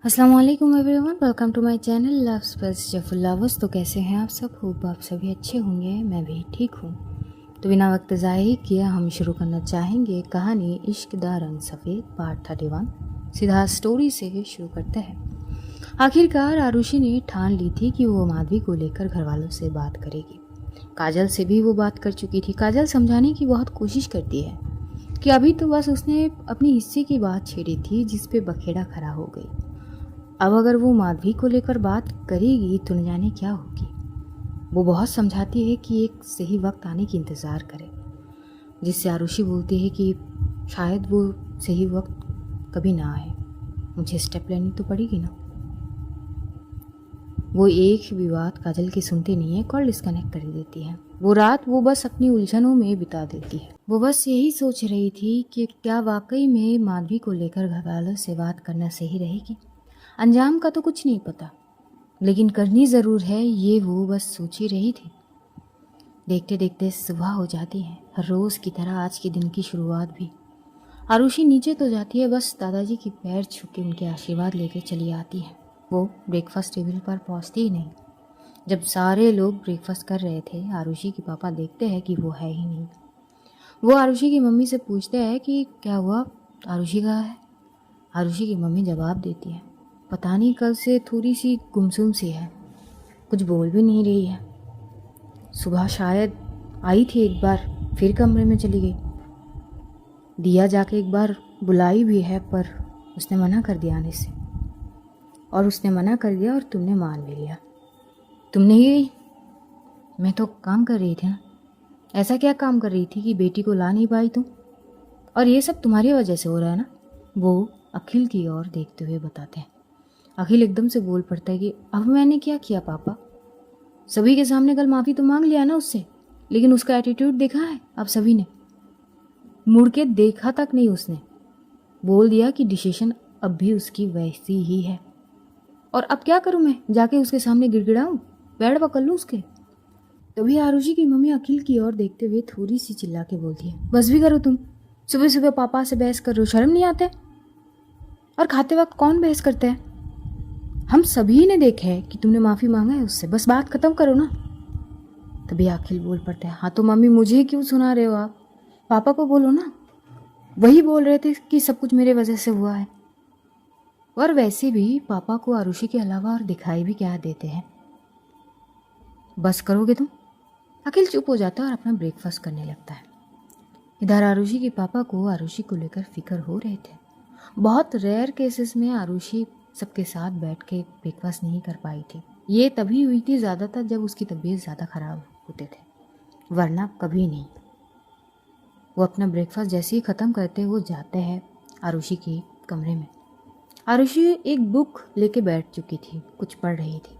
अस्सलाम वालेकुम everyone, welcome to my channel love space joyful lovers. तो कैसे हैं आप सब? होप आप सभी अच्छे होंगे। मैं भी ठीक हूँ। तो बिना वक्त ज़ाया किए हम शुरू करना चाहेंगे कहानी इश्क दा रंग सफ़ेद पार्ट 31। सीधा स्टोरी से शुरू करते हैं। आखिरकार आरुषि ने ठान ली थी कि वो माधवी को लेकर घर वालों से बात करेगी। काजल से भी वो बात कर चुकी थी। काजल समझाने की बहुत कोशिश करती है कि अभी तो बस उसने अपनी हिस्से की बात छेड़ी थी जिस पे बखेड़ा खड़ा हो गई। अब अगर वो माधवी को लेकर बात करेगी तो न जाने क्या होगी। वो बहुत समझाती है कि एक सही वक्त आने की इंतज़ार करे, जिससे आरुषि बोलती है कि शायद वो सही वक्त कभी ना आए, मुझे स्टेप लेनी तो पड़ेगी ना। वो एक भी बात काजल की सुनती नहीं है, कॉल डिस्कनेक्ट कर देती है। वो रात वो बस अपनी उलझनों में बिता देती है। वो बस यही सोच रही थी कि क्या वाकई में माधवी को लेकर घर वालों से बात करना सही रहेगी। अंजाम का तो कुछ नहीं पता, लेकिन करनी ज़रूर है, ये वो बस सोच ही रही थी। देखते देखते सुबह हो जाती है। हर रोज़ की तरह आज के दिन की शुरुआत भी। आरुषि नीचे तो जाती है, बस दादाजी की पैर छू के उनके आशीर्वाद लेके चली आती है। वो ब्रेकफास्ट टेबल पर पहुंचती ही नहीं। जब सारे लोग ब्रेकफास्ट कर रहे थे, आरुषि के पापा देखते हैं कि वो है ही नहीं। वो आरुषि की मम्मी से पूछते हैं कि क्या हुआ, आरुषि कहाँ है। आरुषि की मम्मी जवाब देती है, पता नहीं, कल से थोड़ी सी गुमसुम सी है, कुछ बोल भी नहीं रही है। सुबह शायद आई थी एक बार, फिर कमरे में चली गई। दिया जाके एक बार बुलाई भी है, पर उसने मना कर दिया आने से। और उसने मना कर दिया और तुमने मान भी लिया। तुम नहीं गई? मैं तो काम कर रही थी ना। ऐसा क्या काम कर रही थी कि बेटी को ला नहीं पाई तुम? और ये सब तुम्हारी वजह से हो रहा है ना, वो अखिल की ओर देखते हुए बताते हैं। अखिल एकदम से बोल पड़ता है कि अब मैंने क्या किया पापा? सभी के सामने कल माफ़ी तो मांग लिया ना उससे, लेकिन उसका एटीट्यूड देखा है अब सभी ने। मुड़ के देखा तक नहीं उसने। बोल दिया कि डिसीजन अब भी उसकी वैसी ही है। और अब क्या करूं मैं? जाके उसके सामने गिड़गिड़ाऊं, पैर पकड़ लूं उसके? तभी आरुषि की मम्मी अखिल की ओर देखते हुए थोड़ी सी चिल्ला के बोलती है, बस भी करो तुम। सुबह सुबह पापा से बहस कर रहे हो, शर्म नहीं आते? और खाते वक्त कौन बहस करते हैं? हम सभी ने देखा है कि तुमने माफ़ी मांगा है उससे, बस बात खत्म करो ना। तभी अखिल बोल पड़ता है, हाँ तो मम्मी मुझे क्यों सुना रहे हो आप? पापा को बोलो ना, वही बोल रहे थे कि सब कुछ मेरे वजह से हुआ है। और वैसे भी पापा को आरुषि के अलावा और दिखाई भी क्या देते हैं। बस करोगे तुम? अखिल चुप हो जाता है और अपना ब्रेकफास्ट करने लगता है। इधर आरुषि के पापा को आरुषि को लेकर फिक्र हो रहे थे। बहुत रेयर केसेस में आरुषि सबके साथ बैठ के ब्रेकफास्ट नहीं कर पाई थी। ये तभी हुई थी ज़्यादातर जब उसकी तबीयत ज़्यादा ख़राब होते थे, वरना कभी नहीं। वो अपना ब्रेकफास्ट जैसे ही ख़त्म करते वो जाते हैं आरुषि के कमरे में। आरुषि एक बुक लेके बैठ चुकी थी, कुछ पढ़ रही थी।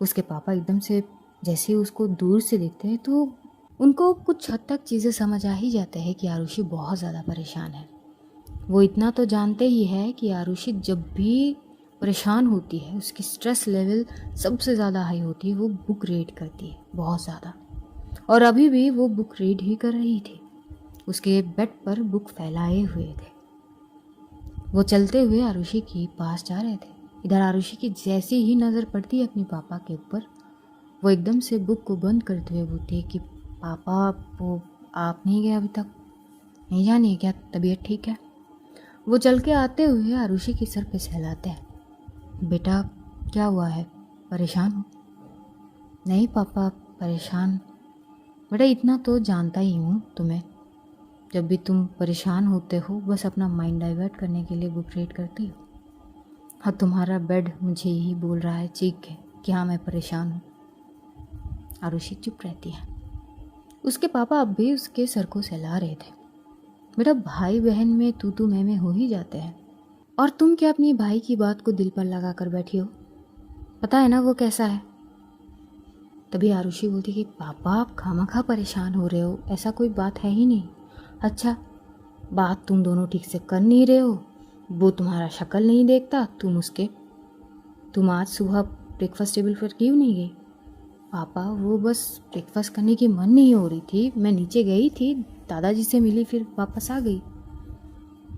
उसके पापा एकदम से जैसे ही उसको दूर से देखते हैं तो उनको कुछ हद तक चीज़ें समझ आ ही जाते हैं कि आरुषि बहुत ज़्यादा परेशान है। वो इतना तो जानते ही है कि आरुषि जब भी परेशान होती है, उसकी स्ट्रेस लेवल सबसे ज़्यादा हाई होती है, वो बुक रीड करती है बहुत ज़्यादा। और अभी भी वो बुक रीड ही कर रही थी। उसके बेड पर बुक फैलाए हुए थे। वो चलते हुए आरुषि के पास जा रहे थे। इधर आरुषि की जैसी ही नज़र पड़ती है अपने पापा के ऊपर, वो एकदम से बुक को बंद करते हुए बोलती है कि पापा, वो आप नहीं गए अभी तक? नहीं जानिए क्या तबीयत ठीक है? वो चल के आते हुए आरुषि के सर पे सहलाते हैं, बेटा क्या हुआ है, परेशान हो? नहीं पापा, परेशान बेटा इतना तो जानता ही हूँ तुम्हें। जब भी तुम परेशान होते हो बस अपना माइंड डाइवर्ट करने के लिए बुक रीड करती हो। हाँ, तुम्हारा बेड मुझे यही बोल रहा है चीख के कि हाँ मैं परेशान हूँ। आरुषि चुप रहती है। उसके पापा अब भी उसके सर को सहला रहे थे। बेटा भाई बहन में तू मैं हो ही जाते हैं, और तुम क्या अपनी भाई की बात को दिल पर लगा कर बैठी हो? पता है ना वो कैसा है। तभी आरुषि बोलती कि पापा आप खामखा परेशान हो रहे हो, ऐसा कोई बात है ही नहीं। अच्छा, बात तुम दोनों ठीक से कर नहीं रहे हो, वो तुम्हारा शक्ल नहीं देखता, तुम आज सुबह ब्रेकफास्ट टेबल पर क्यों नहीं गई? पापा वो बस ब्रेकफास्ट करने की मन नहीं हो रही थी, मैं नीचे गई थी, दादाजी से मिली, फिर वापस आ गई।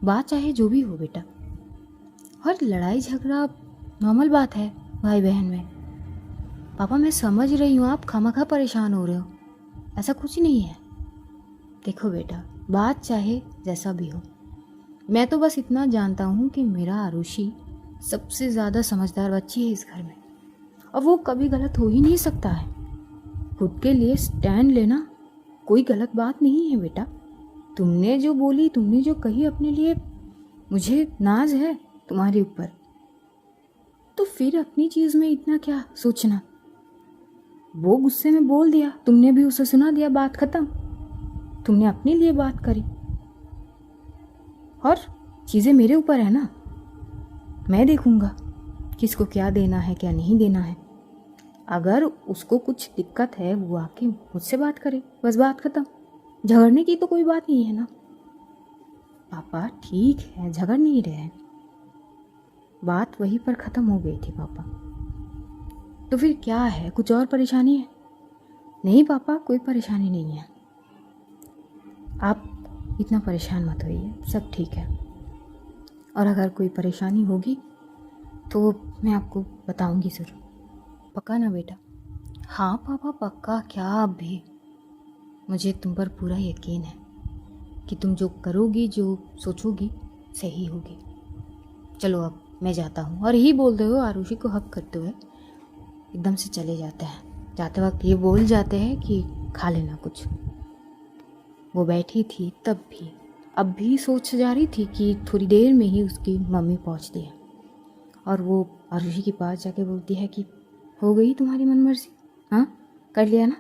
बात चाहे जो भी हो बेटा, और लड़ाई झगड़ा नॉर्मल बात है भाई बहन में। पापा मैं समझ रही हूँ आप खामखा परेशान हो रहे हो, ऐसा कुछ नहीं है। देखो बेटा, बात चाहे जैसा भी हो, मैं तो बस इतना जानता हूँ कि मेरा आरुषि सबसे ज़्यादा समझदार बच्ची है इस घर में, और वो कभी गलत हो ही नहीं सकता है। खुद के लिए स्टैंड लेना कोई गलत बात नहीं है बेटा। तुमने जो बोली, तुमने जो कही अपने लिए, मुझे नाज है तुम्हारे ऊपर, तो फिर अपनी चीज़ में इतना क्या सोचना। वो गुस्से में बोल दिया, तुमने भी उसे सुना दिया, बात खत्म। तुमने अपने लिए बात करी और चीज़ें मेरे ऊपर है ना, मैं देखूंगा किसको क्या देना है क्या नहीं देना है। अगर उसको कुछ दिक्कत है वो आके मुझसे बात करे, बस बात खत्म। झगड़ने की तो कोई बात नहीं है ना। पापा ठीक है, झगड़ नहीं रहे हैं, बात वहीं पर ख़त्म हो गई थी पापा। तो फिर क्या है, कुछ और परेशानी है? नहीं पापा, कोई परेशानी नहीं है, आप इतना परेशान मत होइए, सब ठीक है। और अगर कोई परेशानी होगी तो मैं आपको बताऊंगी ज़रूर, पक्का ना बेटा? हाँ पापा पक्का, क्या अब भी। मुझे तुम पर पूरा यकीन है कि तुम जो करोगी, जो सोचोगी, सही होगी। चलो अब मैं जाता हूँ। और यही बोलते हुए आरुषि को हक करते हुए एकदम से चले जाते हैं। जाते वक्त ये बोल जाते हैं कि खा लेना कुछ। वो बैठी थी तब भी, अब भी सोच जा रही थी कि थोड़ी देर में ही उसकी मम्मी पहुंचती है और वो आरुषि के पास जाके बोलती है कि हो गई तुम्हारी मनमर्जी, हाँ कर लिया ना?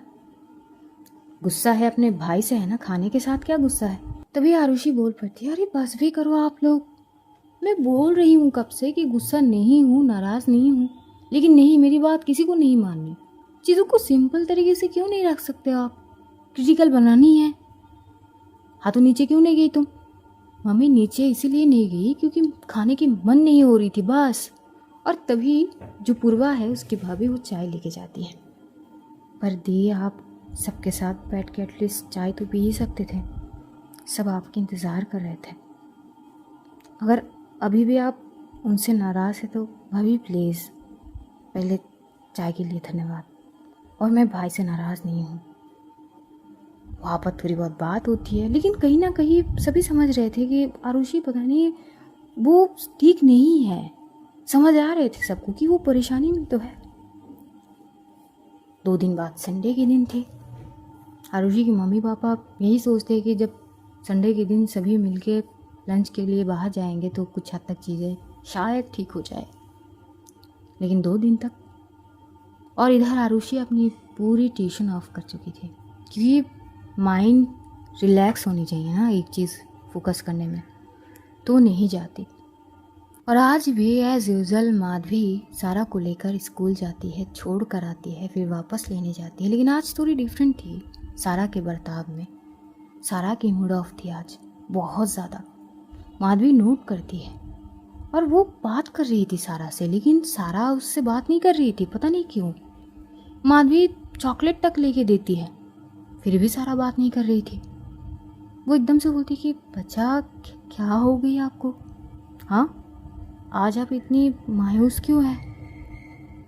गुस्सा है अपने भाई से है ना, खाने के साथ क्या गुस्सा है? तभी आरुषि बोल पड़ती है, अरे बस भी करो आप लोग, मैं बोल रही हूँ कब से कि गुस्सा नहीं हूँ, नाराज़ नहीं हूँ, लेकिन नहीं, मेरी बात किसी को नहीं माननी। चीज़ों को सिंपल तरीके से क्यों नहीं रख सकते आप? क्रिटिकल बनानी है। हाँ तो नीचे क्यों नहीं गई तुम? मम्मी नीचे इसीलिए नहीं गई क्योंकि खाने की मन नहीं हो रही थी बस। और तभी जो पूर्वा है उसकी भाभी वो चाय लेके जाती है। पर दी, आप सबके साथ बैठ के एटलीस्ट चाय तो पी ही सकते थे, सब आपके इंतज़ार कर रहे थे। अगर अभी भी आप उनसे नाराज़ है तो भाभी प्लीज़, पहले चाय के लिए धन्यवाद। और मैं भाई से नाराज़ नहीं हूँ, वहाँ पर थोड़ी बहुत बात होती है, लेकिन कहीं ना कहीं सभी समझ रहे थे कि आरुषि पता नहीं वो ठीक नहीं है। समझ आ रहे थे सबको कि वो परेशानी में तो है। 2 दिन बाद संडे के दिन थी। आरुषि की मम्मी पापा यही सोचते हैं कि जब संडे के दिन सभी मिलके लंच के लिए बाहर जाएंगे तो कुछ हद तक चीज़ें शायद ठीक हो जाए, लेकिन 2 दिन तक। और इधर आरुषि अपनी पूरी ट्यूशन ऑफ कर चुकी थी, क्योंकि माइंड रिलैक्स होनी चाहिए ना एक चीज़ फोकस करने में, तो नहीं जाती। और आज भी एज यूजुअल माधवी सारा को लेकर स्कूल जाती है, छोड़ कर आती है, फिर वापस लेने जाती है। लेकिन आज थोड़ी डिफरेंट थी सारा के बर्ताव में। सारा की मूड ऑफ थी आज बहुत ज़्यादा। माधवी नोट करती है और वो बात कर रही थी सारा से, लेकिन सारा उससे बात नहीं कर रही थी, पता नहीं क्यों। माधवी चॉकलेट तक लेके देती है, फिर भी सारा बात नहीं कर रही थी। वो एकदम से बोलती कि बच्चा क्या हो गई आपको? हाँ आज आप इतनी मायूस क्यों है?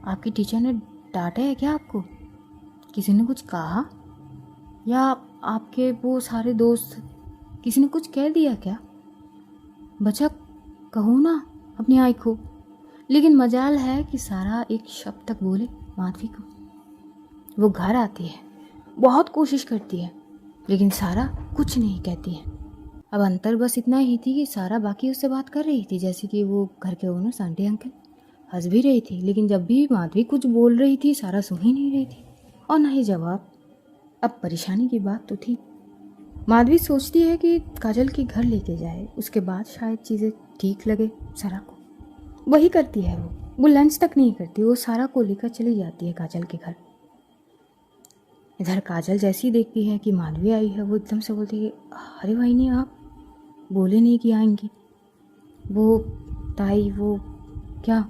आपकी टीचर ने डांटा है क्या आपको? किसी ने कुछ कहा? या आपके वो सारे दोस्त किसी ने कुछ कह दिया क्या? बच्चा कहो ना अपनी आई को। लेकिन मजाल है कि सारा एक शब्द तक बोले माधवी को। वो घर आती है, बहुत कोशिश करती है, लेकिन सारा कुछ नहीं कहती है। अब अंतर बस इतना ही थी कि सारा बाकी उससे बात कर रही थी, जैसे कि वो घर के ओनर आंटी अंकल, हंस भी रही थी, लेकिन जब भी माधवी कुछ बोल रही थी सारा सुन ही नहीं रही थी और ना ही जवाब। अब परेशानी की बात तो थी। माधवी सोचती है कि काजल के घर लेके जाए, उसके बाद शायद चीज़ें ठीक लगे सारा को। वही करती है वो लंच तक नहीं करती, वो सारा को लेकर चली जाती है काजल के घर। इधर काजल जैसी देखती है कि माधवी आई है, वो एकदम से बोलती है, अरे भाई नहीं, आप बोले नहीं कि आएंगी। वो ताई, वो क्या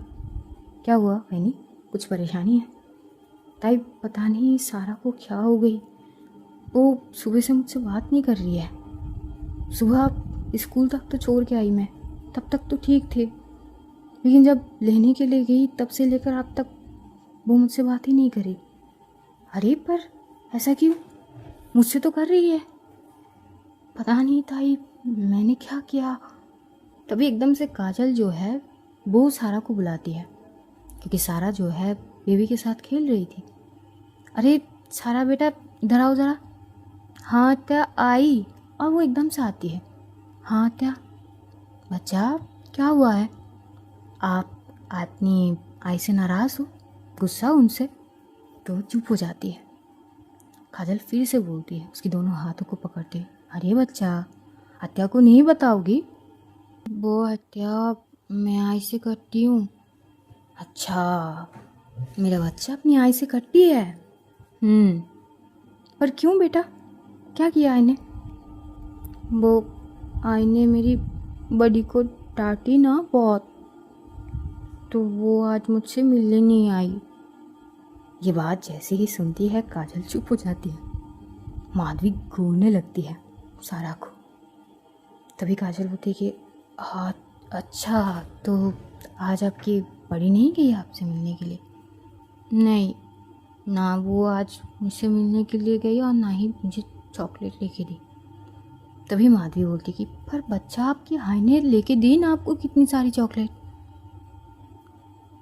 हुआ बहनी, कुछ परेशानी है? ताई पता नहीं सारा को क्या हो गई, वो सुबह से मुझसे बात नहीं कर रही है। सुबह स्कूल तक तो छोड़ के आई मैं, तब तक तो ठीक थे, लेकिन जब लेने के लिए गई तब से लेकर अब तक वो मुझसे बात ही नहीं करी। अरे पर ऐसा क्यों? मुझसे तो कर रही है। पता नहीं ताई मैंने क्या किया। तभी एकदम से काजल जो है वो सारा को बुलाती है, क्योंकि सारा जो है बेबी के साथ खेल रही थी। अरे सारा बेटा इधर आओ ज़रा। हाँ क्या आई? और वो एकदम से आती है। हाँ क्या बच्चा, क्या हुआ है? आप अपनी आई से नाराज़ हो, गुस्सा उनसे? तो चुप हो जाती है। काजल फिर से बोलती है उसकी दोनों हाथों को पकड़ते हुए, अरे बच्चा, हत्या को नहीं बताओगी? वो हत्या मैं आई से करती हूँ। अच्छा, मेरा बच्चा अपनी आई से करती है। पर क्यों बेटा, क्या किया आईने? वो आई ने मेरी बड़ी को डांटी ना बहुत, तो वो आज मुझसे मिलने नहीं आई। ये बात जैसे ही सुनती है काजल चुप हो जाती है। माधवी घूरने लगती है सारा को। तभी काजल बोलती है कि हाँ अच्छा, तो आज आपकी बड़ी नहीं गई आपसे मिलने के लिए? नहीं ना, वो आज मुझसे मिलने के लिए गई और ना ही मुझे चॉकलेट लेके दी। तभी माधवी बोलती कि पर बच्चा, आपकी हाई ने लेके दी ना आपको कितनी सारी चॉकलेट।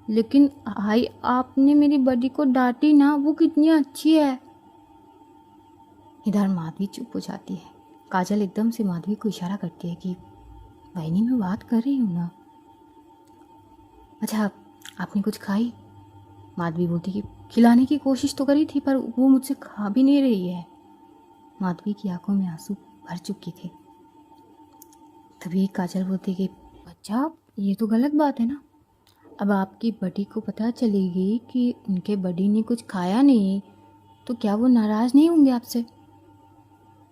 लेकिन हाई आपने मेरी बड़ी को डांटी ना, वो कितनी अच्छी है। इधर माधवी चुप हो जाती है। काजल एकदम से माधवी को इशारा करती है कि बहनी मैं बात कर रही हूँ ना। अच्छा आपने कुछ खाई? माधवी बोलती कि खिलाने की कोशिश तो करी थी पर वो मुझसे खा भी नहीं रही है। माधवी की आंखों में आंसू भर चुके थे। तभी काजल बोलती कि बच्चा, ये तो गलत बात है ना। अब आपकी बड़ी को पता चलेगी कि उनके बड़ी ने कुछ खाया नहीं, तो क्या वो नाराज़ नहीं होंगे आपसे?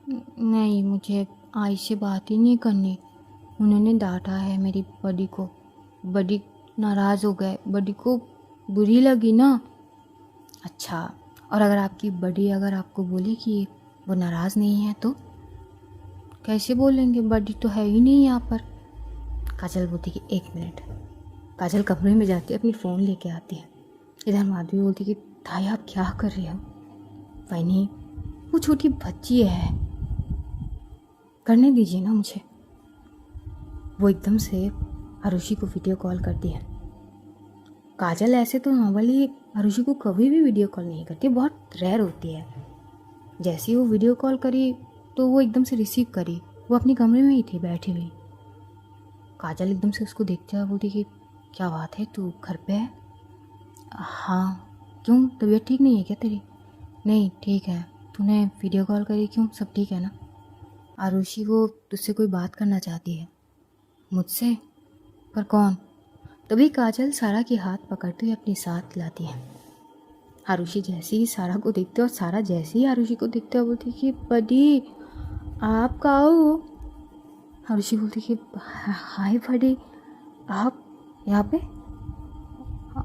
नहीं, मुझे आई से बात ही नहीं करनी। उन्होंने डांटा है मेरी बड़ी को। बड़ी नाराज़ हो गए, बड़ी को बुरी लगी ना। अच्छा, और अगर आपकी बड़ी अगर आपको बोले कि वो नाराज़ नहीं है तो कैसे बोलेंगे? बड़ी तो है ही नहीं यहाँ पर। काजल बोलती कि एक मिनट। काजल कमरे में जाती है, अपनी फ़ोन लेके आती है। इधर माधवी बोलती कि ताई आप क्या कर रहे हो? वही वो छोटी बच्ची है, करने दीजिए ना मुझे। वो एकदम से आरुषि को वीडियो कॉल करती है। काजल ऐसे तो नॉर्मली आरुषि को कभी भी वीडियो कॉल नहीं करती, बहुत रेयर होती है। जैसे ही वो वीडियो कॉल करी तो वो एकदम से रिसीव करी। वो अपने कमरे में ही थी बैठी हुई। काजल एकदम से उसको देखते हुए बोलती कि क्या बात है, तू घर पे है? हाँ, क्यों तबीयत ठीक नहीं है क्या तेरी? नहीं ठीक है। तूने वीडियो कॉल करी क्यों, सब ठीक है ना? आरुषि वो तुझसे कोई बात करना चाहती है। मुझसे? पर कौन? तभी काजल सारा के हाथ पकड़ते हुए अपने साथ लाती है। आरुषि जैसे ही सारा को देखते और सारा जैसे ही आरुषि को देखते हुए बोलती कि बड़ी आप कहाँ हो? आरुषि बोलती कि हाय बड़ी, आप यहाँ पे?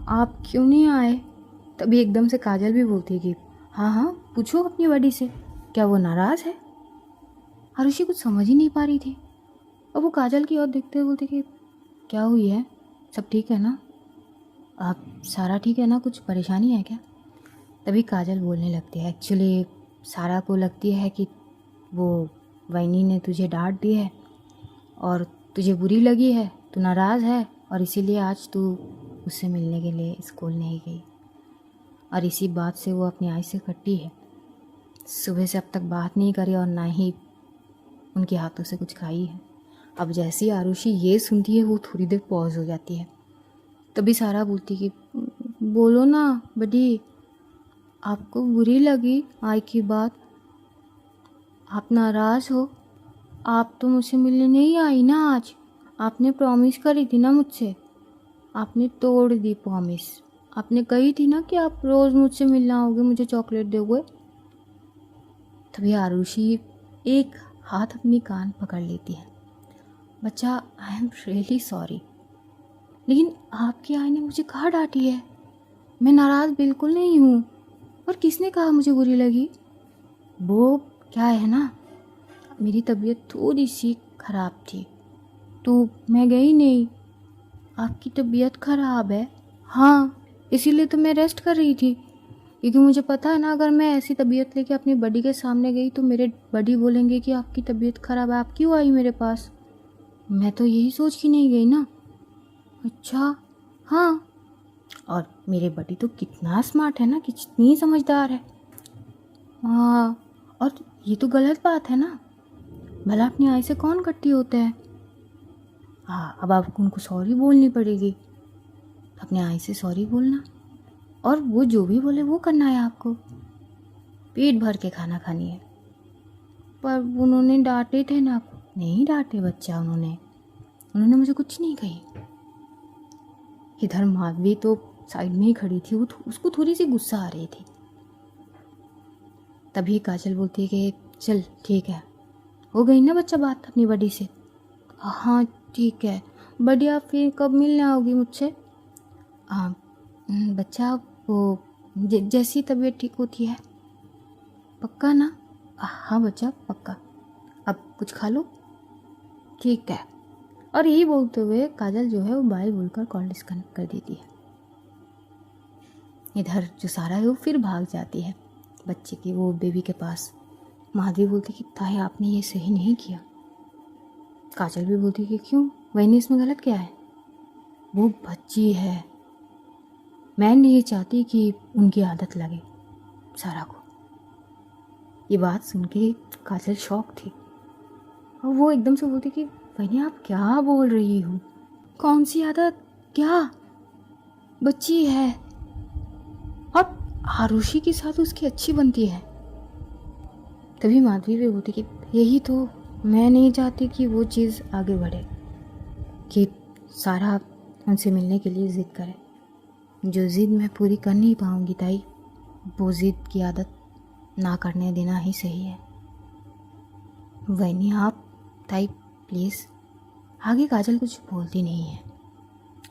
आप क्यों नहीं आए? तभी एकदम से काजल भी बोलती है कि हाँ हाँ पूछो अपनी बड़ी से, क्या वो नाराज़ है? आरुषि कुछ समझ ही नहीं पा रही थी और वो काजल की ओर देखते हुए बोलती कि क्या हुई है, सब ठीक है ना? आप सारा ठीक है ना, कुछ परेशानी है क्या? तभी काजल बोलने लगती है, एक्चुअली सारा को लगती है कि वो वैनी ने तुझे डांट दी है और तुझे बुरी लगी है, तू नाराज़ है और इसीलिए आज तू उससे मिलने के लिए स्कूल नहीं गई। और इसी बात से वो अपनी आई से कटी है। सुबह से अब तक बात नहीं करी और ना ही उनके हाथों से कुछ खाई है। अब जैसी आरुषि ये सुनती है वो थोड़ी देर पॉज हो जाती है। तभी सारा बोलती कि बोलो ना बड़ी, आपको बुरी लगी आई की बात? आप नाराज़ हो? आप तो मुझसे मिलने नहीं आई ना आज। आपने प्रॉमिस करी थी ना मुझसे, आपने तोड़ दी प्रॉमिस। आपने कही थी ना कि आप रोज़ मुझसे मिलना आओगे, मुझे चॉकलेट दोगे। तभी आरुषि एक हाथ अपनी कान पकड़ लेती है। बच्चा, आई एम रियली सॉरी, लेकिन आपकी आई ने मुझे कहाँ डांटी है? मैं नाराज़ बिल्कुल नहीं हूँ। और किसने कहा मुझे बुरी लगी? वो क्या है ना, मेरी तबीयत थोड़ी सी ख़राब थी तो मैं गई नहीं। आपकी तबीयत खराब है? हाँ, इसीलिए तो मैं रेस्ट कर रही थी, क्योंकि मुझे पता है ना, अगर मैं ऐसी तबीयत लेके अपनी बडी के सामने गई तो मेरे बडी बोलेंगे कि आपकी तबीयत खराब है, आप क्यों आई मेरे पास? मैं तो यही सोच के नहीं गई ना। अच्छा, हाँ। और मेरे बडी तो कितना स्मार्ट है ना, कितनी समझदार है। हाँ, और ये तो गलत बात है ना, भला अपनी आई से कौन कट्टी होता है। हाँ, अब आपको उनको सॉरी बोलनी पड़ेगी, अपने आई से सॉरी बोलना, और वो जो भी बोले वो करना है आपको, पेट भर के खाना खानी है। पर उन्होंने डांटे थे ना आपको? नहीं डांटे बच्चा, उन्होंने मुझे कुछ नहीं कही। इधर माधवी तो साइड में ही खड़ी थी, वो उसको थोड़ी सी गुस्सा आ रही थी। तभी काजल बोलती है कि चल ठीक है, हो गई ना बच्चा बात अपनी बड़ी से? हाँ ठीक है, बड़ी आप फिर कब मिलने आओगी मुझसे? हाँ बच्चा, वो जैसी तबीयत ठीक होती है। पक्का ना? हाँ बच्चा पक्का, अब कुछ खा लो। ठीक है। और यही बोलते हुए काजल जो है वो बाय बोलकर कॉल डिस्कनेक्ट कर देती है। इधर जो सारा है वो फिर भाग जाती है बच्चे की, वो बेबी के पास। माधवी बोलती कि ताई आपने ये सही नहीं किया। काजल भी बोलती कि क्यों, वही इसमें गलत क्या है? वो बच्ची है, मैं नहीं चाहती कि उनकी आदत लगे सारा को। ये बात सुन के काजल शॉक थी, और वो एकदम से बोलती कि वही आप क्या बोल रही हो, कौन सी आदत, क्या? बच्ची है, और आरुषि के साथ उसकी अच्छी बनती है। तभी माधवी भी बोलती कि यही तो मैं नहीं चाहती कि वो चीज़ आगे बढ़े, कि सारा उनसे मिलने के लिए ज़िद करे। जो ज़िद मैं पूरी कर नहीं पाऊँगी ताई, वो ज़िद की आदत ना करने देना ही सही है। वही आप ताई प्लीज़। आगे काजल कुछ बोलती नहीं है।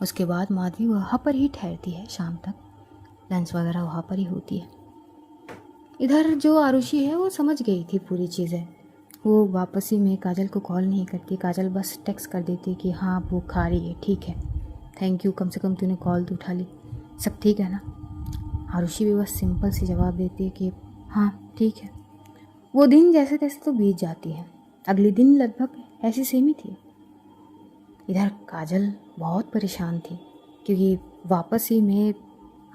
उसके बाद माधवी वहाँ पर ही ठहरती है, शाम तक लंच वगैरह वहाँ पर ही होती है। इधर जो आरुषि है वो समझ गई थी पूरी चीज़ें, वो वापस ही में काजल को कॉल नहीं करती। काजल बस टेक्स्ट कर देती कि हाँ वो खा रही है, ठीक है, थैंक यू, कम से कम तूने कॉल तो उठा ली, सब ठीक है ना? आरुषि भी बस सिंपल सी जवाब देती है कि हाँ ठीक है। वो दिन जैसे तैसे तो बीत जाती है। अगले दिन लगभग ऐसी सेम ही थी। इधर काजल बहुत परेशान थी, क्योंकि वापस ही में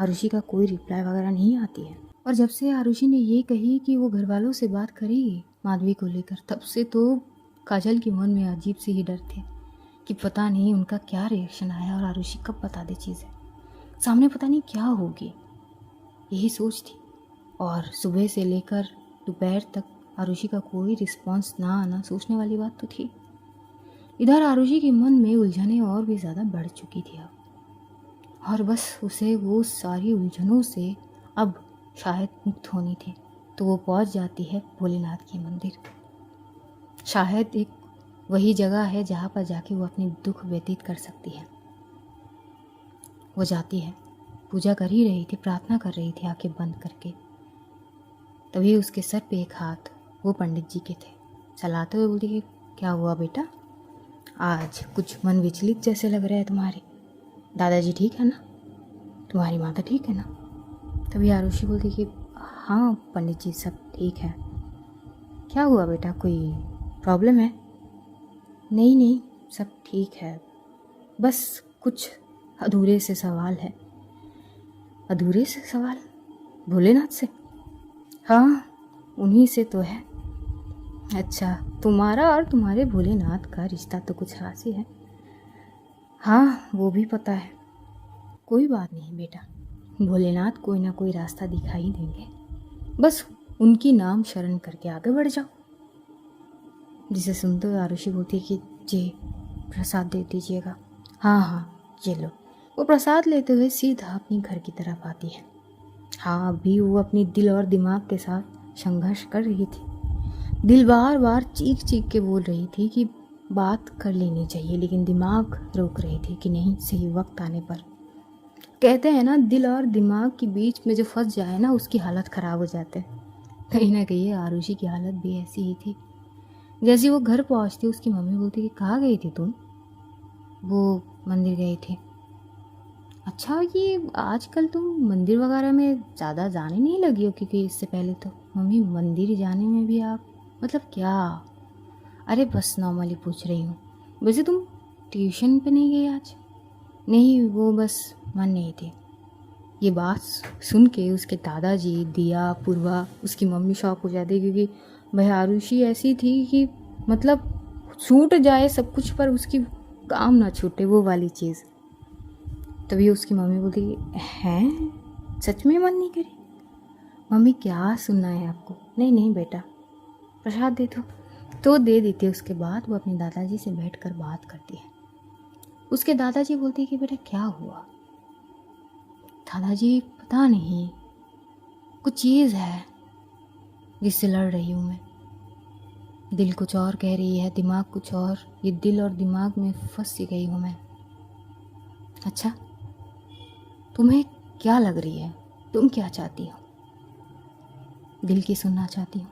आरुषि का कोई रिप्लाई वगैरह नहीं आती है। और जब से आरुषि ने ये कही कि वो घर वालों से बात करेगी माधवी को लेकर, तब से तो काजल के मन में अजीब सी ही डर थे कि पता नहीं उनका क्या रिएक्शन आया और आरुषि कब बता दे चीज़ें, सामने पता नहीं क्या होगी, यही सोच थी। और सुबह से लेकर दोपहर तक आरुषि का कोई रिस्पॉन्स ना आना सोचने वाली बात तो थी। इधर आरुषि के मन में उलझनें और भी ज़्यादा बढ़ चुकी थी अब, और बस उसे वो सारी उलझनों से अब शायद मुक्त होनी थी। तो वो पहुंच जाती है भोलेनाथ के मंदिर। शायद एक वही जगह है जहाँ पर जाके वो अपनी दुख व्यतीत कर सकती है। वो जाती है, पूजा कर ही रही थी, प्रार्थना कर रही थी आंखें बंद करके। तभी उसके सर पे एक हाथ वो पंडित जी के थे, चलाते हुए बोलती कि क्या हुआ बेटा, आज कुछ मन विचलित जैसे लग रहा है तुम्हारे, दादाजी ठीक है ना, तुम्हारी माता ठीक है ना? तभी आरुषि बोलती कि हाँ पंडित जी सब ठीक है। क्या हुआ बेटा, कोई प्रॉब्लम है? नहीं नहीं सब ठीक है, बस कुछ अधूरे से सवाल है। अधूरे से सवाल? भोलेनाथ से? हाँ उन्हीं से तो है। अच्छा, तुम्हारा और तुम्हारे भोलेनाथ का रिश्ता तो कुछ खास ही है। हाँ वो भी पता है। कोई बात नहीं बेटा, भोलेनाथ कोई ना कोई रास्ता दिखा ही देंगे, बस उनकी नाम शरण करके आगे बढ़ जाओ। जिसे सुनते हुए आरुषि बोलती कि जी प्रसाद दे दीजिएगा। हाँ हाँ ये लो। वो प्रसाद लेते हुए सीधा अपनी घर की तरफ आती है। हाँ अभी वो अपनी दिल और दिमाग के साथ संघर्ष कर रही थी। दिल बार बार चीख चीख के बोल रही थी कि बात कर लेनी चाहिए, लेकिन दिमाग रोक रही थी कि नहीं, सही वक्त आने पर। कहते हैं ना, दिल और दिमाग के बीच में जो फंस जाए ना उसकी हालत ख़राब हो जाते हैं। कहीं ना कहीं आरुषि की हालत भी ऐसी ही थी। जैसे वो घर पहुंचती उसकी मम्मी बोलती कि कहाँ गई थी तुम? वो मंदिर गई थी। अच्छा, ये आजकल तुम मंदिर वगैरह में ज़्यादा जाने नहीं लगी हो? क्योंकि इससे पहले तो मम्मी मंदिर जाने में भी आप मतलब क्या? अरे बस नॉर्मली पूछ रही हूँ। वैसे तुम ट्यूशन पे नहीं गई आज? नहीं, वो बस मन नहीं थे। ये बात सुन के उसके दादाजी, दिया, पूर्वा, उसकी मम्मी शॉक हो जाती, क्योंकि भाई आरुषि ऐसी थी कि मतलब छूट जाए सब कुछ पर उसकी काम ना छूटे, वो वाली चीज़। तभी उसकी मम्मी बोलती, हैं सच में मन नहीं करी? मम्मी क्या सुनना है आपको? नहीं नहीं बेटा, प्रसाद दे दो। तो दे देती है। उसके बाद वो अपने दादाजी से बैठकर बात करती है। उसके दादाजी बोलते हैं कि बेटा क्या हुआ? दादाजी पता नहीं, कुछ चीज़ है जिससे लड़ रही हूँ मैं। दिल कुछ और कह रही है, दिमाग कुछ और। ये दिल और दिमाग में फंस सी गई हूँ मैं। अच्छा, तुम्हें क्या लग रही है? तुम क्या चाहती हो? दिल की सुनना चाहती हूँ,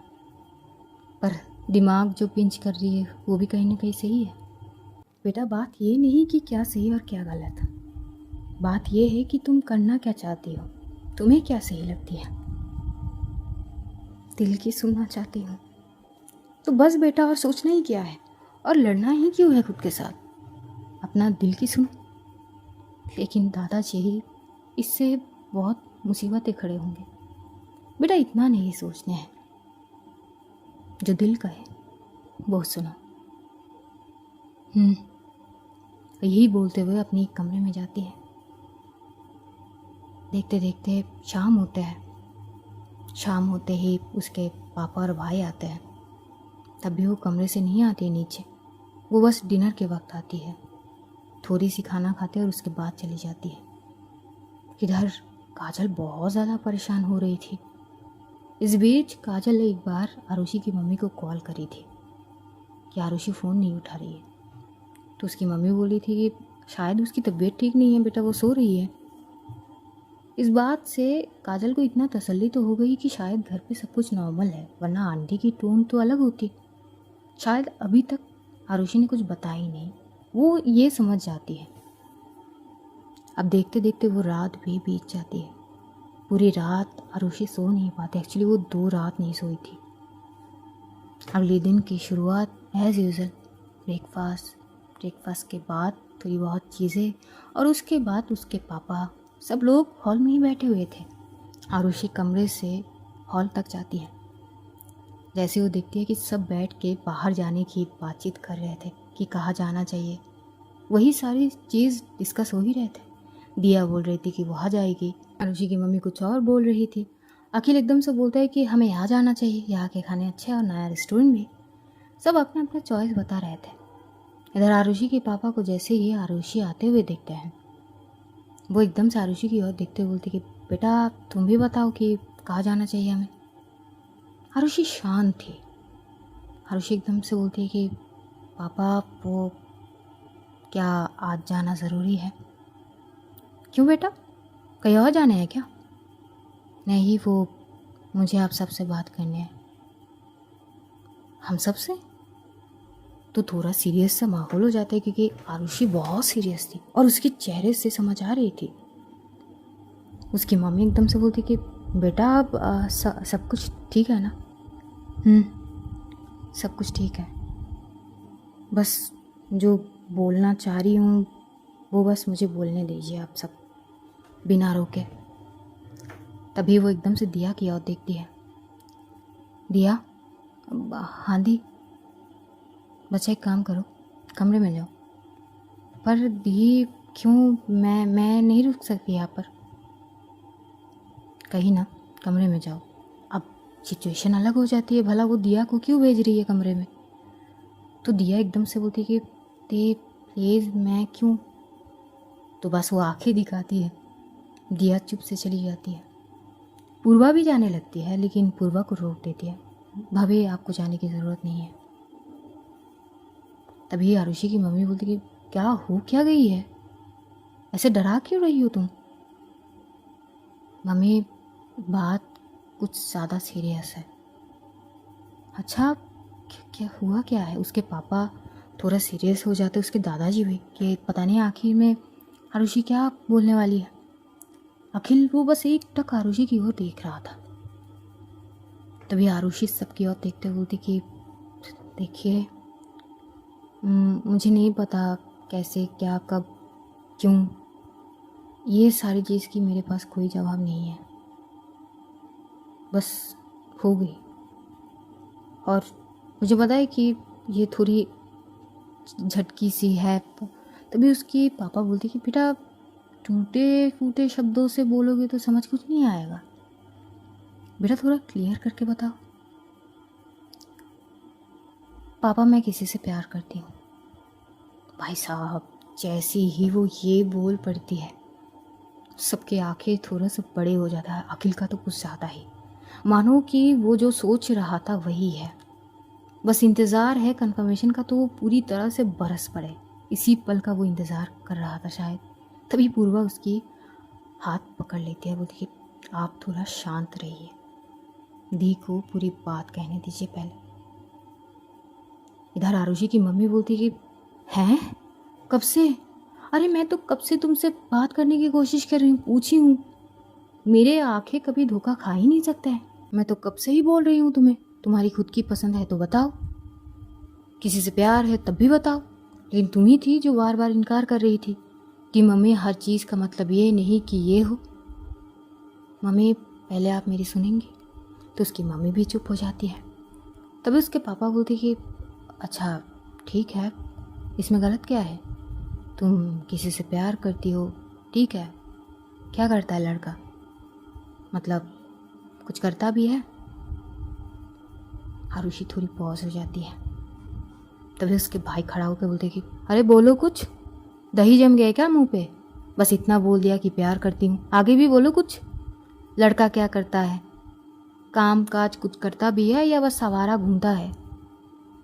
पर दिमाग जो पिंच कर रही है वो भी कहीं ना कहीं सही है। बेटा बात ये नहीं कि क्या सही और क्या गलत, बात ये है कि तुम करना क्या चाहती हो, तुम्हें क्या सही लगती है। दिल की सुनना चाहती हूँ तो बस बेटा, और सोचना ही क्या है, और लड़ना ही क्यों है खुद के साथ? अपना दिल की सुनो। लेकिन दादाजी, इससे बहुत मुसीबतें खड़े होंगे। बेटा इतना नहीं सोचने हैं, जो दिल का है वो सुनो। यही बोलते हुए अपने एक कमरे में जाती है। देखते देखते शाम होता है। शाम होते ही उसके पापा और भाई आते हैं। तब भी वो कमरे से नहीं आती है नीचे, वो बस डिनर के वक्त आती है। थोड़ी सी खाना खाते और उसके बाद चली जाती है। इधर काजल बहुत ज़्यादा परेशान हो रही थी। इस बीच काजल ने एक बार आरुषि की मम्मी को कॉल करी थी कि आरुषि फ़ोन नहीं उठा रही है। तो उसकी मम्मी बोली थी कि शायद उसकी तबीयत ठीक नहीं है बेटा, वो सो रही है। इस बात से काजल को इतना तसल्ली तो हो गई कि शायद घर पे सब कुछ नॉर्मल है, वरना आंटी की टोन तो अलग होती। शायद अभी तक आरुषि ने कुछ बताया ही नहीं, वो ये समझ जाती है। अब देखते देखते वो रात भी बीत जाती है। पूरी रात आरुषि सो नहीं पाती। एक्चुअली वो 2 रात नहीं सोई थी। अगले दिन की शुरुआत एज़ यूजुअल ब्रेकफास्ट के बाद थोड़ी बहुत चीज़ें, और उसके बाद उसके पापा, सब लोग हॉल में ही बैठे हुए थे। आरुषि कमरे से हॉल तक जाती है। जैसे वो देखती है कि सब बैठ के बाहर जाने की बातचीत कर रहे थे कि कहाँ जाना चाहिए, वही सारी चीज़ डिस्कस हो ही रहे थे। दिया बोल रही थी कि वहाँ जाएगी, आरुषि की मम्मी कुछ और बोल रही थी। अखिल एकदम से बोलता है कि हमें यहाँ जाना चाहिए, यहाँ के खाने अच्छे हैं और नया रेस्टोरेंट भी। सब अपना अपना चॉइस बता रहे थे। इधर आरुषि के पापा को जैसे ही आरुषि आते हुए देखते हैं, वो एकदम से आरुषि की ओर देखते हुए बोलते कि बेटा तुम भी बताओ कि कहाँ जाना चाहिए हमें। आरुषि शांत थी। आरुषि एकदम से बोलती है कि पापा वो क्या आज जाना ज़रूरी है? क्यों बेटा, कहीं और जाना है क्या? नहीं, वो मुझे आप सबसे बात करनी है। हम सबसे? तो थोड़ा सीरियस सा माहौल हो जाता है, क्योंकि आरुषि बहुत सीरियस थी और उसके चेहरे से समझ आ रही थी। उसकी मम्मी एकदम से बोलती कि बेटा अब सब कुछ ठीक है ना? सब कुछ ठीक है, बस जो बोलना चाह रही हूँ वो बस मुझे बोलने दीजिए आप सब, बिना रोके। तभी वो एकदम से दिया की ओर देखती है। दिया, हाँ दी। बच्चा एक काम करो, कमरे में जाओ। पर दी क्यों? मैं नहीं रुक सकती यहाँ पर। कहीं ना, कमरे में जाओ। अब सिचुएशन अलग हो जाती है, भला वो दिया को क्यों भेज रही है कमरे में? तो दिया एकदम से बोलती है कि दी प्लीज़, मैं क्यों? तो बस वो आंखें दिखाती है। दिया चुप से चली जाती है। पूर्वा भी जाने लगती है, लेकिन पूर्वा को रोक देती है। भाभी आपको जाने की ज़रूरत नहीं है। तभी आरुषि की मम्मी बोलती कि क्या हो क्या गई है, ऐसे डरा क्यों रही हो तुम? मम्मी बात कुछ ज़्यादा सीरियस है। अच्छा, क्या हुआ क्या है? उसके पापा थोड़ा सीरियस हो जाते, उसके दादाजी भी, कि पता नहीं आखिर में आरुषि क्या बोलने वाली है। अखिल वो बस एक टक आरुषि की ओर देख रहा था। तभी आरुषि सबकी ओर देखते हुए बोलती कि देखिए, मुझे नहीं पता कैसे, क्या, कब, क्यों, ये सारी चीज़ की मेरे पास कोई जवाब नहीं है, बस हो गई। और मुझे पता है कि ये थोड़ी झटकी सी है। तभी उसकी पापा बोलते कि बेटा टूटे फूटे शब्दों से बोलोगे तो समझ कुछ नहीं आएगा, बेटा थोड़ा क्लियर करके बताओ। पापा मैं किसी से प्यार करती हूँ। भाई साहब जैसी ही वो ये बोल पड़ती है सबके आंखें थोड़ा सा बड़े हो जाता है। अखिल का तो कुछ ज़्यादा ही, मानो कि वो जो सोच रहा था वही है, बस इंतज़ार है कंफर्मेशन का तो वो पूरी तरह से बरस पड़े। इसी पल का वो इंतज़ार कर रहा था शायद। तभी पूर्वा उसकी हाथ पकड़ लेती है, बोलती है आप थोड़ा शांत रहिए, दी को पूरी बात कहने दीजिए पहले। इधर आरुषि की मम्मी बोलती कि हैं कब से? अरे मैं तो कब से तुमसे बात करने की कोशिश कर रही हूँ, पूछी हूँ, मेरे आंखें कभी धोखा खा ही नहीं सकते हैं। मैं तो कब से ही बोल रही हूँ तुम्हें, तुम्हारी खुद की पसंद है तो बताओ, किसी से प्यार है तब भी बताओ। लेकिन तुम ही थी जो बार बार इनकार कर रही थी कि मम्मी हर चीज़ का मतलब ये नहीं कि ये हो। मम्मी पहले आप मेरी सुनेंगी। तो उसकी मम्मी भी चुप हो जाती है। तभी उसके पापा बोलते कि अच्छा ठीक है, इसमें गलत क्या है, तुम किसी से प्यार करती हो, ठीक है, क्या करता है लड़का, मतलब कुछ करता भी है। आरुषि थोड़ी पॉज हो जाती है। तभी उसके भाई खड़ा होकर बोलते कि अरे बोलो कुछ, दही जम गया क्या मुंह पे, बस इतना बोल दिया कि प्यार करती हूँ, आगे भी बोलो कुछ। लड़का क्या करता है, काम काज कुछ करता भी है या बस सवारा घूमता है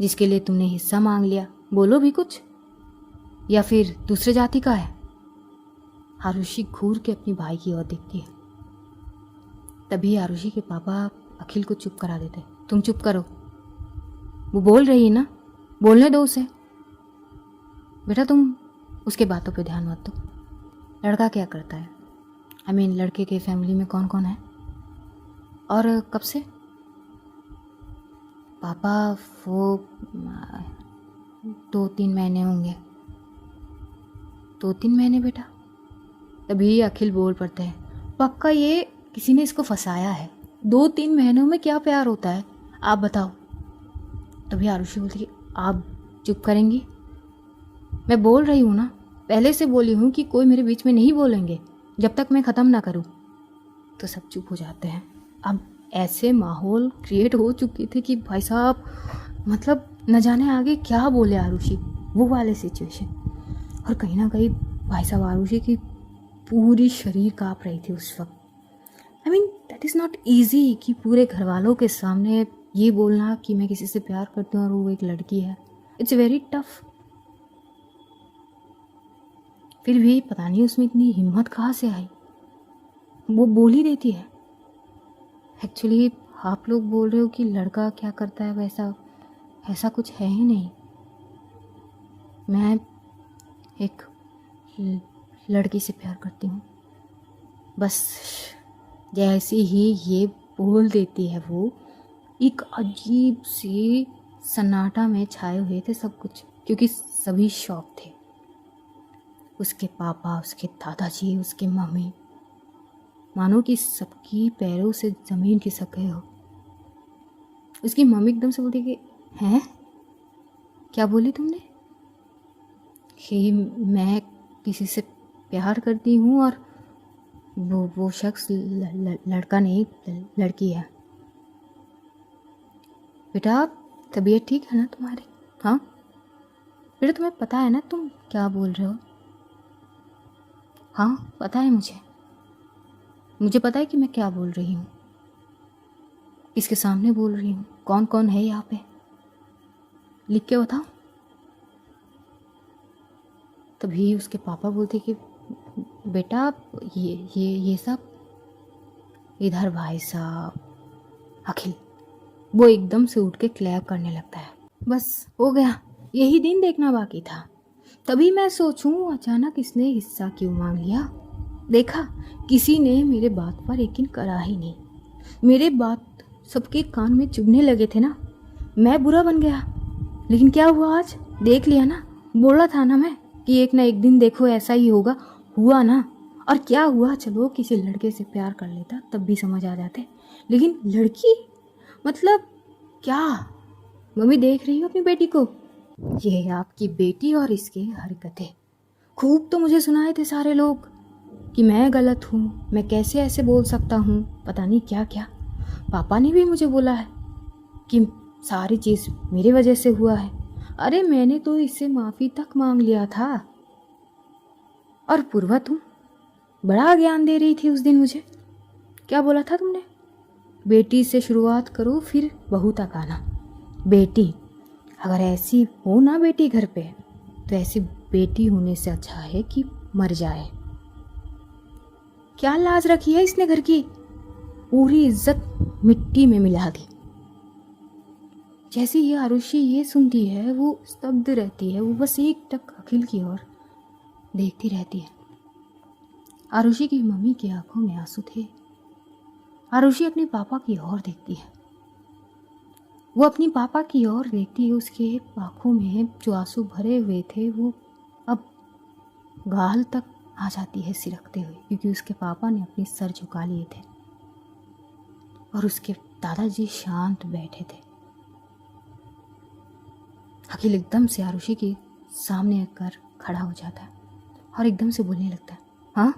जिसके लिए तुमने हिस्सा मांग लिया, बोलो भी कुछ, या फिर दूसरे जाति का है। आरुषि घूर के अपनी भाई की ओर देखती है। तभी आरुषि के पापा अखिल को चुप करा देते, तुम चुप करो, वो बोल रही है ना, बोलने दो उसे, बेटा तुम उसके बातों पे ध्यान मत दो। लड़का क्या करता है, आई मीन लड़के के फैमिली में कौन कौन है और कब से? पापा वो 2-3 महीने होंगे। 2-3 महीने बेटा? तभी अखिल बोल पड़ते हैं, पक्का ये किसी ने इसको फंसाया है, 2-3 महीनों में क्या प्यार होता है आप बताओ। तभी आरुषि बोलती कि आप चुप करेंगी, मैं बोल रही हूँ ना, पहले से बोली हूँ कि कोई मेरे बीच में नहीं बोलेंगे जब तक मैं ख़त्म ना करूँ। तो सब चुप हो जाते हैं। अब ऐसे माहौल क्रिएट हो चुकी थी कि भाई साहब मतलब न जाने आगे क्या बोले आरुषि, वो वाले सिचुएशन। और कहीं ना कहीं भाई साहब आरुषि की पूरी शरीर काँप रही थी उस वक्त। I mean that is not easy कि पूरे घर वालों के सामने ये बोलना कि मैं किसी से प्यार करती हूँ और वो एक लड़की है, इट्स वेरी टफ। फिर भी पता नहीं उसमें इतनी हिम्मत कहाँ से आई, वो बोल ही देती है। एक्चुअली आप लोग बोल रहे हो कि लड़का क्या करता है, वैसा ऐसा कुछ है ही नहीं। मैं एक लड़की से प्यार करती हूँ, बस जैसे ही ये बोल देती है वो एक अजीब सी सन्नाटा में छाए हुए थे सब कुछ, क्योंकि सभी शॉक थे, उसके पापा, उसके दादाजी, उसके मम्मी, मानो कि सबकी पैरों से ज़मीन खिसक गए हो। उसकी मम्मी एकदम से बोलती कि हैं क्या बोली तुमने, कि मैं किसी से प्यार करती हूँ और वो शख्स लड़का नहीं लड़की है। बेटा तबीयत ठीक है ना तुम्हारी? हाँ बेटा तुम्हें पता है ना तुम क्या बोल रहे हो? हाँ पता है मुझे पता है कि मैं क्या बोल रही हूँ, किसके सामने बोल रही हूँ, कौन कौन है यहाँ पे, लिख के बताओ। तभी उसके पापा बोलते कि बेटा ये सब। इधर भाई साहब अखिल वो एकदम से उठ के क्लैप करने लगता है। बस हो गया, यही दिन देखना बाकी था। तभी मैं सोचूं अचानक इसने हिस्सा क्यों मांग लिया। देखा, किसी ने मेरे बात पर यकीन करा ही नहीं। मेरे बात सबके कान में चुभने लगे थे ना। मैं बुरा बन गया। लेकिन क्या हुआ आज, देख लिया ना। बोला था ना मैं कि एक ना एक दिन देखो ऐसा ही होगा। हुआ ना। और क्या हुआ, चलो किसी लड़के से प्यार कर लेता तब भी समझ आ जाते। लेकिन लड़की, मतलब क्या? मम्मी देख रही हो अपनी बेटी को? ये है आपकी बेटी और इसकी हरकतें। खूब तो मुझे सुनाए थे सारे लोग कि मैं गलत हूँ, मैं कैसे ऐसे बोल सकता हूँ, पता नहीं क्या क्या। पापा ने भी मुझे बोला है कि सारी चीज़ मेरी वजह से हुआ है। अरे मैंने तो इससे माफ़ी तक मांग लिया था। और पूर्वा, तुम बड़ा ज्ञान दे रही थी उस दिन मुझे। क्या बोला था तुमने? बेटी से शुरुआत करो फिर बहू तक आना। बेटी, अगर ऐसी हो ना बेटी घर पे, तो ऐसी बेटी होने से अच्छा है कि मर जाए। क्या लाज रखी है इसने घर की। पूरी इज्जत मिट्टी में मिला दी। जैसे ये आरुषि ये सुनती है वो स्तब्ध रहती है। वो बस एक टक अखिल की ओर देखती रहती है। आरुषि की मम्मी की आंखों में आंसू थे। आरुषि अपने पापा की ओर देखती है। वो अपनी पापा की ओर देखती है। उसके आंखों में जो आंसू भरे हुए थे वो अब गाल तक आ जाती है सिरकते हुए, क्योंकि उसके पापा ने अपने सर झुका लिए थे और उसके दादाजी शांत बैठे थे। अखिल एकदम से आरुषि के सामने आकर खड़ा हो जाता है और एकदम से बोलने लगता है, हाँ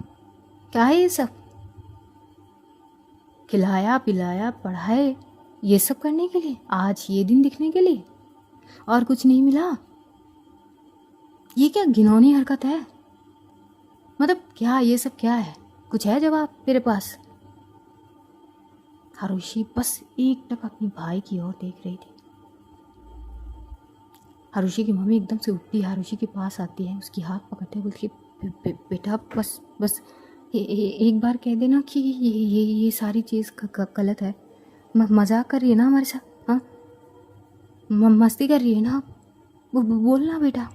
क्या है ये सब? खिलाया पिलाया पढ़ाए ये सब करने के लिए, आज ये दिन दिखने के लिए, और कुछ नहीं मिला? ये क्या घिनौनी हरकत है? मतलब क्या ये सब क्या है? कुछ है जवाब तेरे पास? आरुषि बस एक टक अपनी भाई की ओर देख रही थी। आरुषि की मम्मी एकदम से उठती है, आरुषि के पास आती है, उसकी हाथ पकड़ते हुए बोलती, बेटा बस बस एक बार कह देना कि ये सारी चीज़ गलत है। मजाक कर रही है ना हमारे साथ? हाँ, मस्ती कर रही है ना? बोलना बेटा,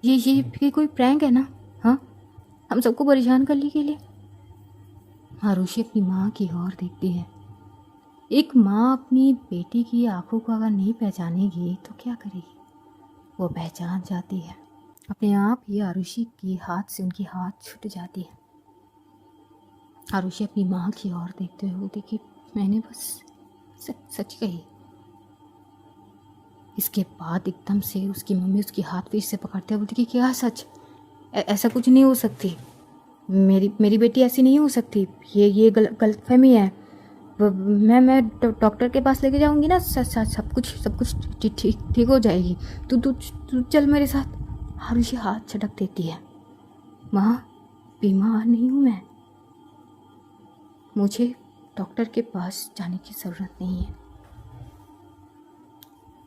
ये कोई प्रैंक है ना? हाँ, हम सबको परेशान करने के लिए। आरुषि अपनी माँ की ओर देखती है। एक माँ अपनी बेटी की आंखों को अगर नहीं पहचानेगी तो क्या करेगी? वो पहचान जाती है। अपने आप ही आरुषि के हाथ से उनकी हाथ छूट जाती है। आरुषि अपनी माँ की ओर देखते हुए बोलती कि मैंने बस सच कही। इसके बाद एकदम से उसकी मम्मी उसकी हाथ फिर से पकड़ते हुए बोलती कि क्या सच? ऐसा कुछ नहीं हो सकती। मेरी बेटी ऐसी नहीं हो सकती। ये गलतफहमी है। मैं डॉक्टर के पास लेके जाऊंगी ना, सब कुछ ठीक हो जाएगी। तू चल मेरे साथ। आरुषि हाथ झटक देती है। माँ, बीमार नहीं हूँ मैं, मुझे डॉक्टर के पास जाने की ज़रूरत नहीं है।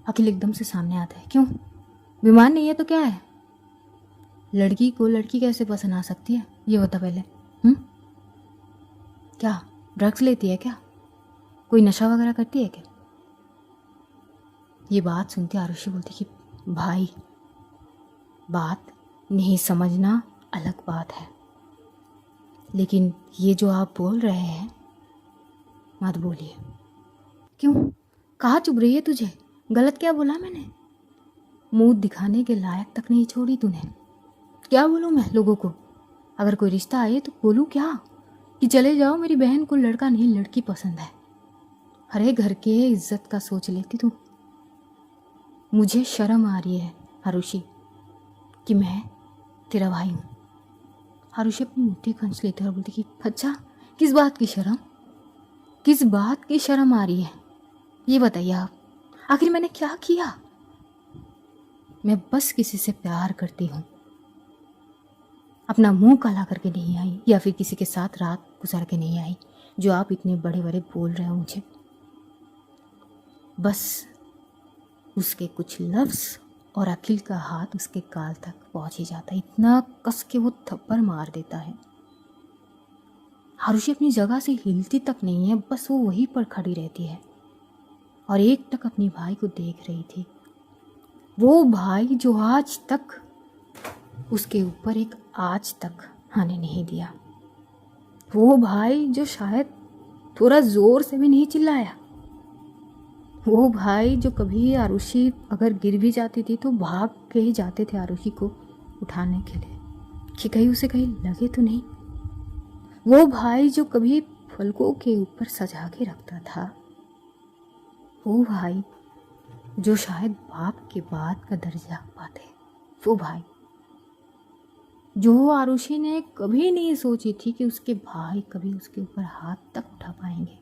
अखिल एकदम से सामने आता है। क्यों बीमार नहीं है तो क्या है? लड़की को लड़की कैसे पसंद आ सकती है ये बता पहले। क्या ड्रग्स लेती है क्या? कोई नशा वगैरह करती है क्या? ये बात सुनते आरुषि बोलती कि भाई, बात नहीं समझना अलग बात है, लेकिन ये जो आप बोल रहे हैं मत बोलिए। क्यों, कहाँ चुभ रही है तुझे? गलत क्या बोला मैंने? मुंह दिखाने के लायक तक नहीं छोड़ी तूने। क्या बोलूँ मैं लोगों को? अगर कोई रिश्ता आए तो बोलूँ क्या कि चले जाओ, मेरी बहन को लड़का नहीं लड़की पसंद है? अरे घर के इज्जत का सोच लेती तू। मुझे शर्म आ रही है आरुषि कि मैं तेरा भाई हूँ। आरुषि अपनी मुट्ठी खंच लेती है और बोलती कि अच्छा, किस बात की शर्म? किस बात की शर्म आ रही है ये बताइए आप। आखिर मैंने क्या किया? मैं बस किसी से प्यार करती हूँ, अपना मुंह काला करके नहीं आई, या फिर किसी के साथ रात गुजार के नहीं आई जो आप इतने बड़े बड़े बोल रहे हो मुझे। बस उसके कुछ लफ्ज़ और अखिल का हाथ उसके गाल तक पहुंच ही जाता है। इतना कस के वो थप्पड़ मार देता है। आरुषि अपनी जगह से हिलती तक नहीं है, बस वो वहीं पर खड़ी रहती है और एक टक अपनी भाई को देख रही थी। वो भाई जो आज तक उसके ऊपर एक आज तक आने नहीं दिया। वो भाई जो शायद थोड़ा जोर से भी नहीं चिल्लाया, वो भाई जो कभी आरुषि अगर गिर भी जाती थी तो भाग के ही जाते थे आरुषि को उठाने के लिए कि कहीं उसे कहीं लगे तो नहीं। वो भाई जो कभी फलकों के ऊपर सजा के रखता था, वो भाई जो शायद बाप के बाद का दर्जा पाते, वो भाई जो आरुषि ने कभी नहीं सोची थी कि उसके भाई कभी उसके ऊपर हाथ तक उठा पाएंगे,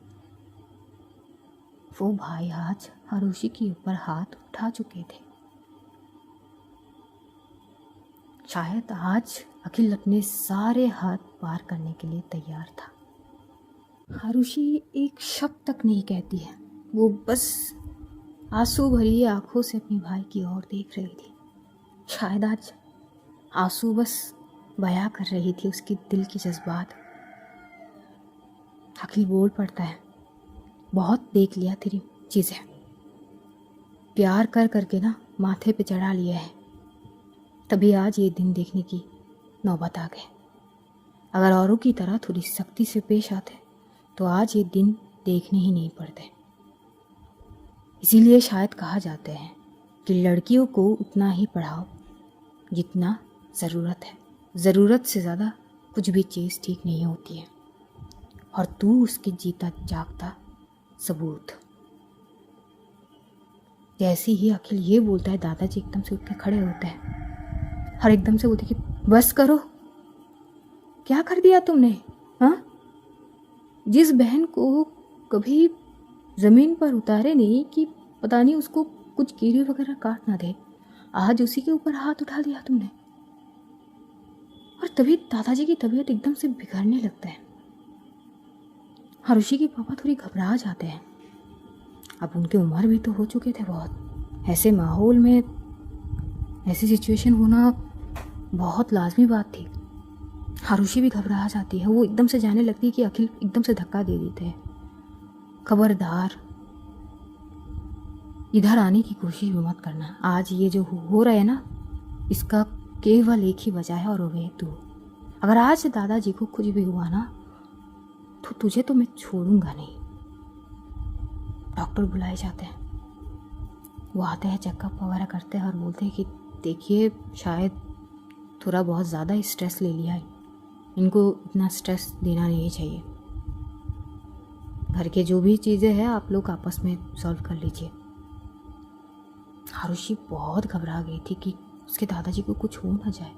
वो भाई आज आरुषि के ऊपर हाथ उठा चुके थे। शायद आज अखिल अपने सारे हाथ पार करने के लिए तैयार था। आरुषि एक शब्द तक नहीं कहती है, वो बस आंसू भरी आंखों से अपने भाई की ओर देख रही थी। शायद आज आंसू बस बयां कर रही थी उसकी दिल की जज्बात। अखिल बोल पड़ता है, बहुत देख लिया तेरी चीज़ें, प्यार कर करके ना माथे पे चढ़ा लिया है, तभी आज ये दिन देखने की नौबत आ गई। अगर औरों की तरह थोड़ी सख्ती से पेश आते तो आज ये दिन देखने ही नहीं पड़ते। इसीलिए शायद कहा जाता है कि लड़कियों को उतना ही पढ़ाओ जितना ज़रूरत है, ज़रूरत से ज़्यादा कुछ भी चीज़ ठीक नहीं होती है। और तू उसके जीता जागता सबूत। जैसे ही अखिल ये बोलता है, दादाजी एकदम से उठ के खड़े होते हैं और एकदम से बोलते कि बस करो, क्या कर दिया तुमने? हाँ, जिस बहन को कभी ज़मीन पर उतारे नहीं कि पता नहीं उसको कुछ कीड़े वगैरह काट ना दे, आज उसी के ऊपर हाथ उठा दिया तुमने। और तभी दादाजी की तबीयत एकदम से बिगड़ने लगता है। आरुषि के पापा थोड़ी घबरा जाते हैं। अब उनकी उम्र भी तो हो चुके थे बहुत। ऐसे माहौल में ऐसी सिचुएशन होना बहुत लाजमी बात थी। आरुषि भी घबरा जाती है। वो एकदम से जाने लगती है कि अखिल एकदम से धक्का दे देते हैं, खबरदार इधर आने की कोशिश भी मत करना। आज ये जो हो रहा है ना, इसका केवल एक ही वजह है और वो है तू। अगर आज दादाजी को कुछ भी हुआ ना तो तुझे तो मैं छोड़ूंगा नहीं। डॉक्टर बुलाए जाते हैं, वो आते हैं, चेकअप वगैरह करते हैं और बोलते हैं कि देखिए शायद थोड़ा बहुत ज़्यादा स्ट्रेस ले लिया है, इनको इतना स्ट्रेस देना नहीं चाहिए। घर के जो भी चीज़ें हैं आप लोग आपस में सॉल्व कर लीजिए। आरुषि बहुत घबरा गई थी कि उसके दादाजी को कुछ हो ना जाए।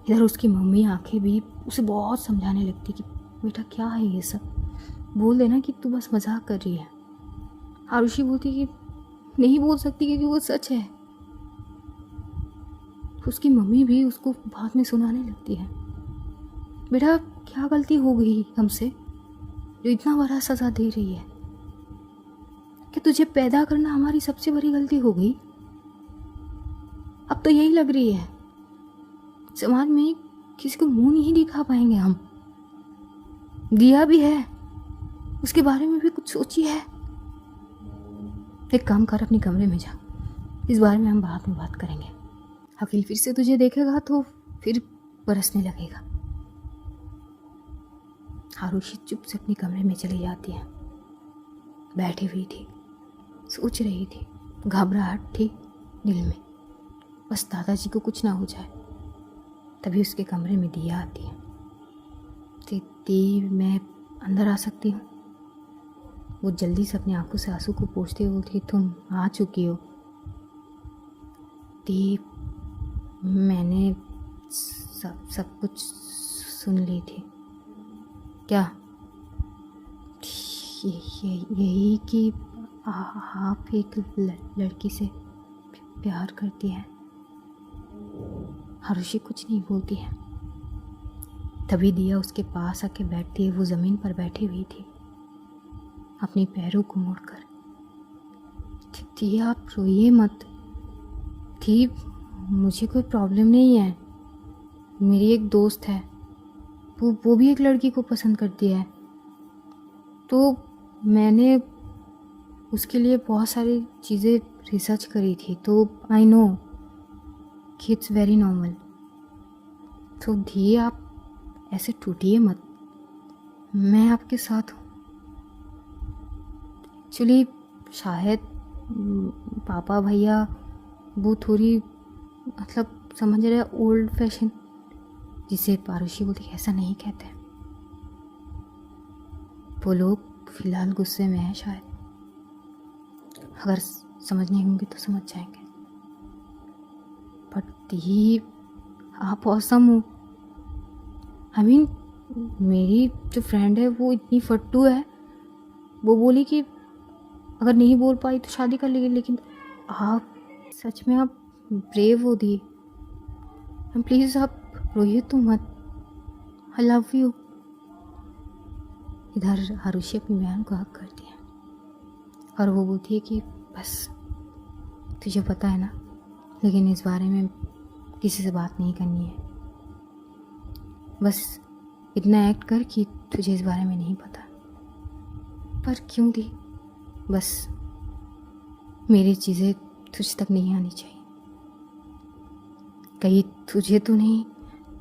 इधर उसकी मम्मी आंखें भी उसे बहुत समझाने लगती कि बेटा क्या है ये सब, बोल देना कि तू बस मजाक कर रही है। आरुषि बोलती कि नहीं बोल सकती क्योंकि वो सच है। उसकी मम्मी भी उसको बाद में सुनाने लगती है, बेटा क्या गलती हो गई हमसे जो इतना बड़ा सजा दे रही है? कि तुझे पैदा करना हमारी सबसे बड़ी गलती हो गई? अब तो यही लग रही है समाज में किसी को मुंह नहीं दिखा पाएंगे हम। दिया भी है, उसके बारे में भी कुछ सोची है? एक काम कर, अपने कमरे में जा, इस बारे में हम बाद में बात करेंगे। अखिल फिर से तुझे देखेगा तो फिर बरसने लगेगा। आरुषि चुप से अपने कमरे में चली जाती है। बैठी हुई थी, सोच रही थी, घबराहट थी दिल में, बस दादाजी को कुछ ना हो जाए। तभी उसके कमरे में दिया आती है। दी, मैं अंदर आ सकती हूँ? वो जल्दी से अपनी आंखों से आंसू को पोंछते हुए बोलती, तुम आ चुकी हो दी, मैंने सब कुछ सुन ली थी। क्या? यही कि आप एक लड़की से प्यार करती हैं। आरुषि कुछ नहीं बोलती है। तभी दिया उसके पास आके बैठती है। वो ज़मीन पर बैठी हुई थी, अपने पैरों को मोड़कर। थी आप रोइए मत थी, मुझे कोई प्रॉब्लम नहीं है। मेरी एक दोस्त है, वो भी एक लड़की को पसंद करती है, तो मैंने उसके लिए बहुत सारी चीज़ें रिसर्च करी थी, तो आई नो कि इट्स वेरी नॉर्मल। तो दी आप ऐसे टूटिए मत, मैं आपके साथ हूँ। एक्चुअली शायद पापा भैया वो थोड़ी मतलब समझ रहे ओल्ड फैशन, जिसे पारुषी बोलती ऐसा नहीं कहते। वो लोग फिलहाल गुस्से में हैं शायद, अगर समझने होंगे तो समझ जाएंगे। बट दी आप औसम हो। आई मीन मेरी जो फ्रेंड है वो इतनी फट्टू है, वो बोली कि अगर नहीं बोल पाई तो शादी कर लेगी, लेकिन आप सच में आप ब्रेव हो दी। प्लीज़ आप रोइए तो मत, आई लव यू। इधर आरुषि अपनी बहन को हक करती है और वो बोलती है कि बस तुझे पता है ना, लेकिन इस बारे में किसी से बात नहीं करनी है। बस इतना एक्ट कर कि तुझे इस बारे में नहीं पता। पर क्यों दी? बस मेरी चीज़ें तुझ तक नहीं आनी चाहिए। कहीं तुझे तो नहीं?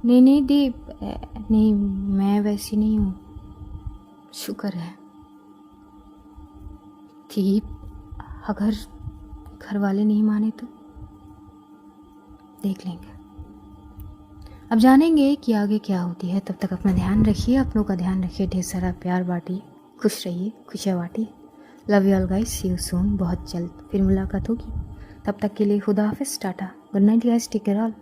नहीं दी, नहीं मैं वैसी नहीं हूँ। शुक्र है ठीक, अगर घर वाले नहीं माने तो देख लेंगे। अब जानेंगे कि आगे क्या होती है। तब तक अपना ध्यान रखिए, अपनों का ध्यान रखिए, ढेर सारा प्यार बांटिए, खुश रहिए, खुशियाँ बांटिए। Love you all guys, see you soon. बहुत जल्द फिर मुलाकात होगी। तब तक के लिए खुदा हाफिज़, tata, good night guys, take care all.